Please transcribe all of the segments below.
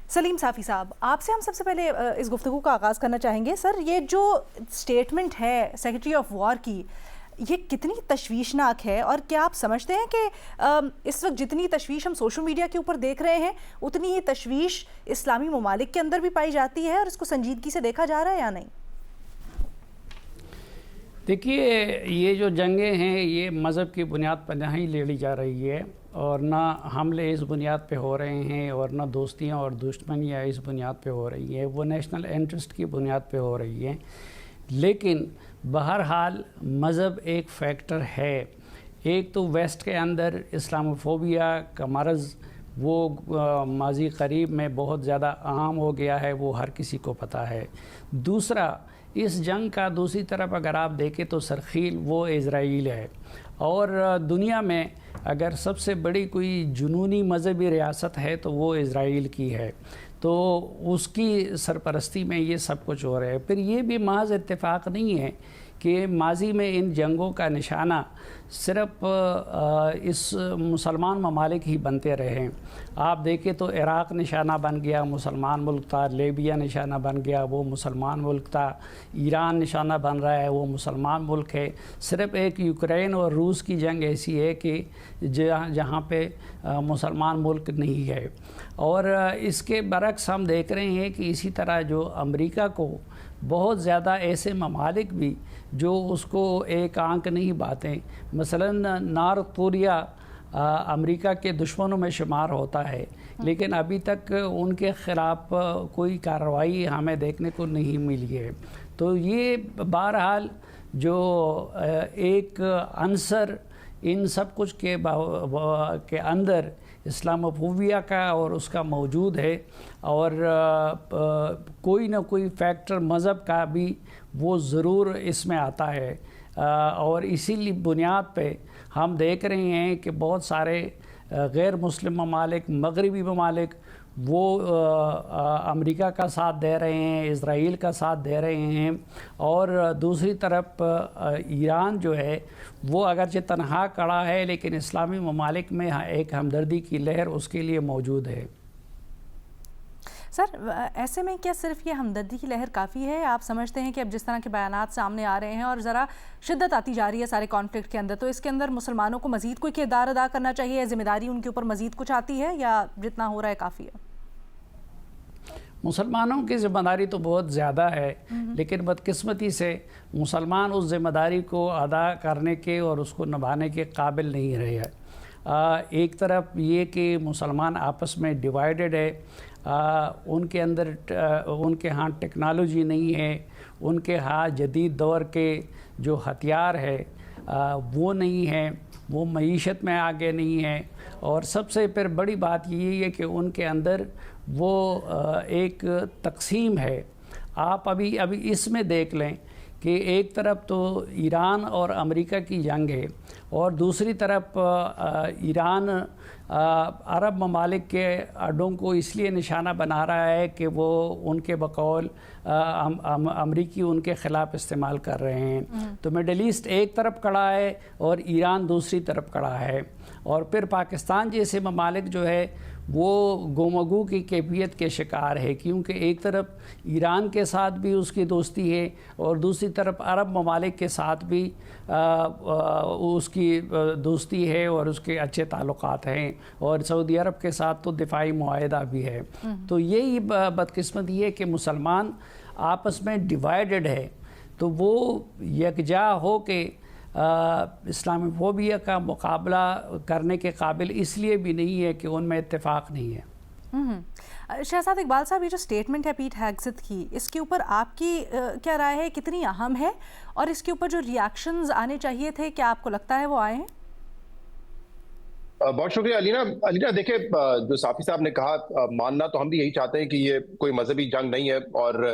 सलीम साफ़ी साहब, आपसे हम सबसे पहले इस गुफ्तगू का आगाज़ करना चाहेंगे। सर, ये जो स्टेटमेंट है सेक्रेटरी ऑफ वॉर की, ये कितनी तशवीशनाक है, और क्या आप समझते हैं कि इस वक्त जितनी तशवीश हम सोशल मीडिया के ऊपर देख रहे हैं, उतनी ही तशवीश इस्लामी ममालिक के अंदर भी पाई जाती है और इसको संजीदगी से देखा जा रहा है या नहीं? देखिए, ये जो जंगें हैं ये मज़हब की बुनियाद पर नहीं लड़ी जा रही है, और ना हमले इस बुनियाद पे हो रहे हैं, और ना दोस्तियाँ और दुश्मनियाँ इस बुनियाद पे हो रही हैं। वो नेशनल इंटरेस्ट की बुनियाद पे हो रही हैं। लेकिन बहरहाल मज़हब एक फैक्टर है। एक तो वेस्ट के अंदर इस्लामोफोबिया का मर्ज़ वो माजी करीब में बहुत ज़्यादा आम हो गया है, वो हर किसी को पता है। दूसरा, इस जंग का दूसरी तरफ अगर आप देखें तो सरखील वो इज़राइल है, और दुनिया में अगर सबसे बड़ी कोई जुनूनी मज़हबी रियासत है तो वो इज़राइल की है। तो उसकी सरपरस्ती में ये सब कुछ हो रहा है। फिर ये भी महज इत्तेफाक नहीं है कि माजी में इन जंगों का निशाना सिर्फ इस मुसलमान ममालिक ही बनते रहे। आप देखें तो इराक़ निशाना बन गया, मुसलमान मुल्क था। लीबिया निशाना बन गया, वो मुसलमान मुल्क था। ईरान निशाना बन रहा है, वो मुसलमान मुल्क है। सिर्फ एक यूक्रेन और रूस की जंग ऐसी है कि जहाँ पे मुसलमान मुल्क नहीं है। और इसके बरक्स हम देख रहे हैं कि इसी तरह जो अमेरिका को बहुत ज़्यादा ऐसे ममालिक भी जो उसको एक आंक नहीं बातें, मसलन नॉर्थ कोरिया अमेरिका के दुश्मनों में शुमार होता है, लेकिन अभी तक उनके ख़िलाफ़ कोई कार्रवाई हमें देखने को नहीं मिली है। तो ये बहरहाल जो एक अंसर इन सब कुछ के अंदर इस्लामोफोबिया का और उसका मौजूद है, और कोई ना कोई फैक्टर मज़हब का भी वो ज़रूर इसमें आता है। और इसीलिए बुनियाद पे हम देख रहे हैं कि बहुत सारे गैर मुस्लिम ममालिक, मगरबी ममालिक वो अमेरिका का साथ दे रहे हैं, इज़राइल का साथ दे रहे हैं। और दूसरी तरफ ईरान जो है वो अगरचे तनहा खड़ा है, लेकिन इस्लामी ममालिक में एक हमदर्दी की लहर उसके लिए मौजूद है। सर, ऐसे में क्या सिर्फ ये हमदर्दी की लहर काफ़ी है? आप समझते हैं कि अब जिस तरह के बयानात सामने आ रहे हैं और ज़रा शिद्दत आती जा रही है सारे कॉन्फ्लिक्ट के अंदर, तो इसके अंदर मुसलमानों को मज़ीद कोई किरदार अदा करना चाहिए, ज़िम्मेदारी उनके ऊपर मज़ीद कुछ आती है, या जितना हो रहा है काफ़ी है? मुसलमानों की ज़िम्मेदारी तो बहुत ज़्यादा है, लेकिन बदकिस्मती से मुसलमान उस ज़िम्मेदारी को अदा करने के और उसको निभाने के काबिल नहीं रहे हैं। एक तरफ ये कि मुसलमान आपस में डिवाइडेड है, उनके अंदर उनके यहाँ टेक्नोलॉजी नहीं है, उनके यहाँ जदीद दौर के जो हथियार है वो नहीं है, वो मईशत में आगे नहीं है। और सबसे फिर बड़ी बात यही है कि उनके अंदर वो एक तकसीम है। आप अभी इसमें देख लें कि एक तरफ तो ईरान और अमेरिका की जंग है, और दूसरी तरफ ईरान अरब ममालिक के अड्डों को इसलिए निशाना बना रहा है कि वो उनके बकौल अमरीकी उनके ख़िलाफ़ इस्तेमाल कर रहे हैं। तो मिडल ईस्ट एक तरफ खड़ा है और ईरान दूसरी तरफ खड़ा है। और फिर पाकिस्तान जैसे ममालिक जो है वो गोमगू की कैफियत के शिकार है, क्योंकि एक तरफ ईरान के साथ भी उसकी दोस्ती है और दूसरी तरफ अरब ममालिक के साथ भी उसकी दोस्ती है और उसके अच्छे ताल्लुकात हैं, और सऊदी अरब के साथ तो दिफाई मुआहदा भी है। तो यही बदकिस्मती है कि मुसलमान आपस में डिवाइडेड है, तो वो यकजा हो के इस्लामोफोबिया का मुकाबला करने के काबिल इसलिए भी नहीं है कि उनमें इत्तेफाक नहीं है। शहजाद इकबाल साहब, ये जो स्टेटमेंट है पीट हेगसेथ की, इसके ऊपर आपकी क्या राय है, कितनी अहम है, और इसके ऊपर जो रिएक्शंस आने चाहिए थे, क्या आपको लगता है वो आए हैं? बहुत शुक्रिया अलीना। देखिए, जो साफ़ी साहब ने कहा, मानना तो हम भी यही चाहते हैं कि ये कोई मजहबी जंग नहीं है और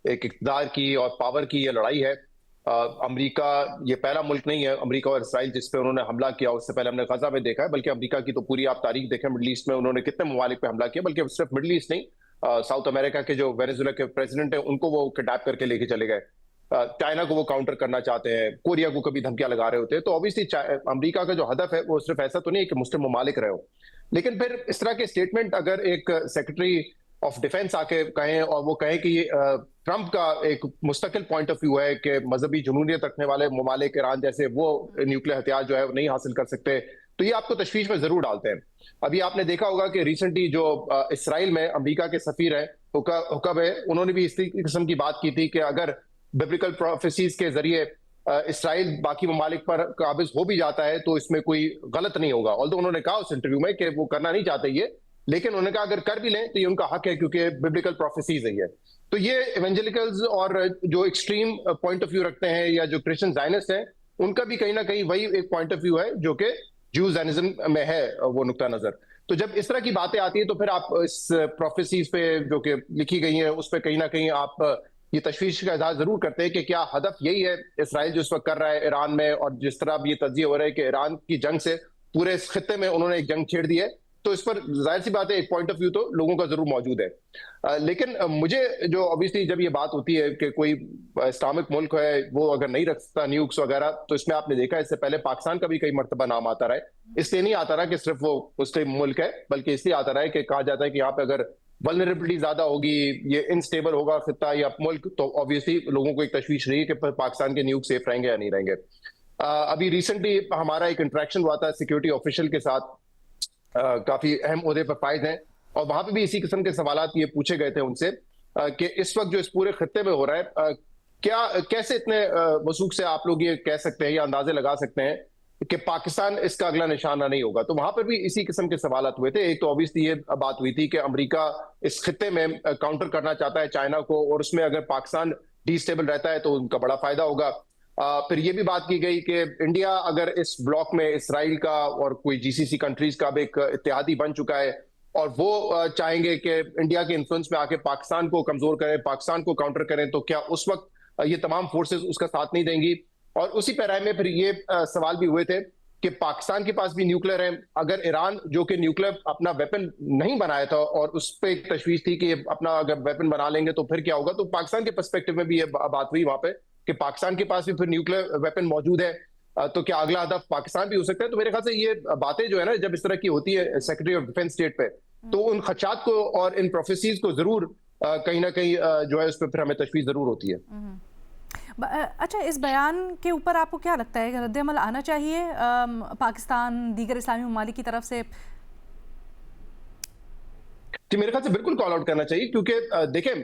एक इक़्तिदार की और पावर की ये लड़ाई है। अमेरिका ये पहला मुल्क नहीं है, अमेरिका और इसराइल, जिस पे उन्होंने हमला किया। उससे पहले हमने गजा में देखा है, बल्कि अमेरिका की तो पूरी आप तारीख देखें, मिडल ईस्ट में उन्होंने कितने ममालिक पे हमला किया। बल्कि सिर्फ मिडल ईस्ट नहीं, साउथ अमेरिका के जो वेनेजुएला के प्रेसिडेंट है उनको वो किडनैप करके लेके चले गए। चाइना को वो काउंटर करना चाहते हैं, कोरिया को कभी धमकियां लगा रहे होते हैं। तो ऑब्वियसली अमेरिका का जो हदफ है वो सिर्फ ऐसा तो नहीं है कि मुस्लिम ममालिक रहे हो, लेकिन फिर इस तरह के स्टेटमेंट अगर एक सेक्रेटरी ऑफ डिफेंस आके कहें और वो कहें कि ट्रंप का एक मुस्तकिल पॉइंट ऑफ व्यू है कि मजहबी जुनूनियत रखने वाले ममालिक ईरान जैसे वो न्यूक्लियर हथियार जो है वो नहीं हासिल कर सकते, तो ये आपको तशवीश में जरूर डालते हैं। अभी आपने देखा होगा कि रिसेंटली जो इसराइल में अमेरिका के सफीर हैं हुकब है, उन्होंने भी इसी किस्म की बात की थी कि अगर बिब्लिकल प्रोफेसीज के जरिए इसराइल बाकी ममालिक पर काबिज हो भी जाता है तो इसमें कोई गलत नहीं होगा। ऑल्दो उन्होंने कहा उस इंटरव्यू में कि वो करना नहीं चाहते ये, लेकिन उन्होंने कहा अगर कर भी लें तो ये उनका हक है क्योंकि बिब्लिकल प्रोफेसीज है ये। तो ये इवेंजेलिकल्स और जो एक्सट्रीम पॉइंट ऑफ व्यू रखते हैं या जो क्रिश्चियन जायनिस्ट हैं, उनका भी कहीं ना कहीं वही एक पॉइंट ऑफ व्यू है जो कि ज्यू ज़ायनिज्म में है वो नुक्ता नजर। तो जब इस तरह की बातें आती है तो फिर आप इस प्रोफेसीज पे जो कि लिखी गई हैं उस पर कहीं ना कहीं आप ये तशवीश का इजहार जरूर करते हैं कि क्या हदफ यही है इसराइल जो इस वक्त कर रहा है ईरान में, और जिस तरह अब ये तज्जिया हो रहा है कि ईरान की जंग से पूरे इस खित्ते में उन्होंने एक जंग छेड़ दी है, तो इस पर जाहिर सी बात है एक पॉइंट ऑफ व्यू तो लोगों का जरूर मौजूद है। लेकिन मुझे जो ऑब्वियसली जब ये बात होती है कि कोई इस्लामिक मुल्क है वो अगर नहीं रख सकता न्यूक्स वगैरह, तो इसमें आपने देखा इससे पहले पाकिस्तान का भी कई मरतबा नाम आता रहा है। इसलिए नहीं आता रहा कि सिर्फ वो मुस्लिम मुल्क है, बल्कि इसलिए आता रहा है कि कहा जाता है कि यहाँ पे अगर वल्नरेबिलिटी ज्यादा होगी, ये इनस्टेबल होगा खित्ता या मुल्क, तो ऑब्वियसली लोगों को एक तशवीश रही है कि पाकिस्तान के न्यूक सेफ रहेंगे या नहीं रहेंगे। अभी रिसेंटली हमारा एक इंटरेक्शन हुआ था सिक्योरिटी ऑफिशियल के साथ, काफी अहम ओहदे पर फायद हैं, और वहां पे भी इसी किस्म के सवालात ये पूछे गए थे उनसे कि इस वक्त जो इस पूरे खित्ते में हो रहा है, क्या कैसे इतने वसूख से आप लोग ये कह सकते हैं या अंदाजे लगा सकते हैं कि पाकिस्तान इसका अगला निशाना नहीं होगा। तो वहां पर भी इसी किस्म के सवालात हुए थे। एक तो ऑब्वियसली ये बात हुई थी कि अमेरिका इस खित्ते में काउंटर करना चाहता है चाइना को, और उसमें अगर पाकिस्तान डिस्टेबल रहता है तो उनका बड़ा फायदा होगा। फिर ये भी बात की गई कि इंडिया अगर इस ब्लॉक में इसराइल का और कोई जीसीसी कंट्रीज का भी एक इत्तेहादी बन चुका है और वो चाहेंगे कि इंडिया के इन्फ्लुएंस में आके पाकिस्तान को कमजोर करें, पाकिस्तान को काउंटर करें, तो क्या उस वक्त ये तमाम फोर्सेस उसका साथ नहीं देंगी। और उसी पैराए में फिर ये सवाल भी हुए थे कि पाकिस्तान के पास भी न्यूक्लियर है, अगर ईरान जो कि न्यूक्लियर अपना वेपन नहीं बनाया था और उस पर एक तशवीश थी कि अपना अगर वेपन बना लेंगे तो फिर क्या होगा, तो पाकिस्तान के पर्सपेक्टिव में भी ये बात हुई वहां पे कि पाकिस्तान के पास भी फिर न्यूक्लियर वेपन मौजूद है, तो क्या अगला हदफ पाकिस्तान भी हो सकता है। तो मेरे ख्याल से ये बातें जो है ना, जब इस तरह की होती है सेक्रेटरी ऑफ डिफेंस स्टेट पे, तो उन खदशात को और इन प्रोफेसीज को जरूर कहीं ना कहीं जो है उस पर फिर हमें तशवीश जरूर होती है। अच्छा, इस बयान के ऊपर आपको क्या लगता है कि रद्द-ए-अमल आना चाहिए पाकिस्तान दीगर इस्लामी ममालिक की तरफ से? जी मेरे ख्याल से बिल्कुल कॉल आउट करना चाहिए, क्योंकि देखें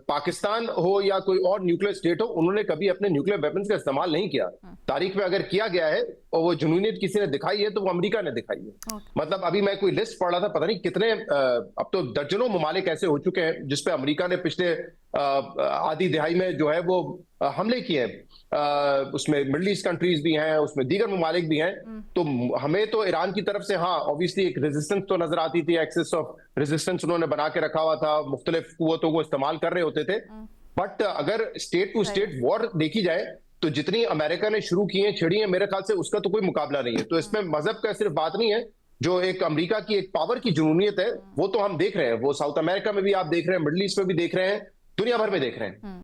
पाकिस्तान हो या कोई और न्यूक्लियर स्टेट हो, उन्होंने कभी अपने न्यूक्लियर वेपन्स का इस्तेमाल नहीं किया। तारीख में अगर किया गया है और वो जुनूनियत किसी ने दिखाई है तो वो अमेरिका ने दिखाई है। मतलब अभी मैं कोई लिस्ट पढ़ रहा था, पता नहीं कितने अब तो दर्जनों ममालिक ऐसे हो चुके हैं जिसपे अमेरिका ने पिछले आधी दिहाई में जो है वो हमले किए हैं। उसमें मिडल ईस्ट कंट्रीज भी हैं, उसमें दीगर ममालिक भी हैं। तो हमें तो ईरान की तरफ से हाँ ऑब्वियसली एक रेजिस्टेंस तो नजर आती थी, एक्सेस ऑफ रेजिस्टेंस उन्होंने बना के रखा हुआ था, मुख्तलिफ कुव्वतों को इस्तेमाल कर रहे होते थे। बट अगर स्टेट टू स्टेट वॉर देखी जाए तो जितनी अमेरिका ने शुरू की है छिड़ी है, मेरे ख्याल से उसका तो कोई मुकाबला नहीं है। तो इसमें मजहब का सिर्फ बात नहीं है, जो एक अमेरिका की एक पावर की जुनूनियत है वो तो हम देख रहे हैं, वो साउथ अमेरिका में भी आप देख रहे हैं, मिडल ईस्ट में भी देख रहे हैं, दुनिया भर में देख रहे हैं।